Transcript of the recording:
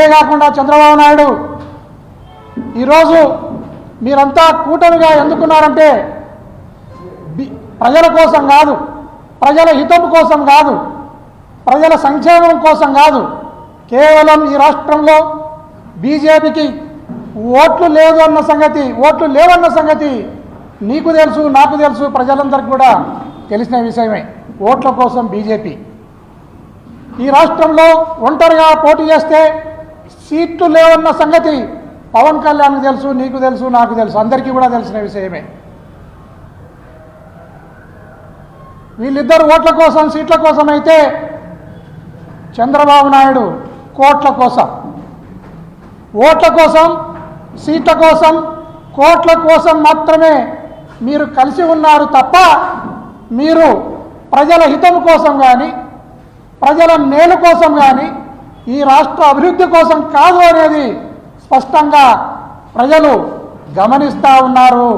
కాకుండా చంద్రబాబు నాయుడు ఈరోజు మీరంతా కూటమిగా ఎందుకున్నారంటే ప్రజల కోసం కాదు, ప్రజల హితం కోసం కాదు, ప్రజల సంక్షేమం కోసం కాదు, కేవలం ఈ రాష్ట్రంలో బీజేపీకి ఓట్లు లేవన్న సంగతి నీకు తెలుసు, నాకు తెలుసు, ప్రజలందరికీ కూడా తెలిసిన విషయమే. ఓట్ల కోసం బీజేపీ ఈ రాష్ట్రంలో ఒంటరిగా పోటీ చేస్తే సీట్లు లేవన్న సంగతి పవన్ కళ్యాణ్కి తెలుసు, నీకు తెలుసు, నాకు తెలుసు, అందరికీ కూడా తెలిసిన విషయమే. వీళ్ళిద్దరు ఓట్ల కోసం, సీట్ల కోసం అయితే చంద్రబాబు నాయుడు కోట్ల కోసం, ఓట్ల కోసం, సీట్ల కోసం, కోట్ల కోసం మాత్రమే మీరు కలిసి ఉన్నారు తప్ప మీరు ప్రజల హితం కోసం కానీ, ప్రజల మేలు కోసం కానీ, ఈ రాష్ట్ర అభివృద్ధి కోసం కాదు అనేది స్పష్టంగా ప్రజలు గమనిస్తూ ఉన్నారు.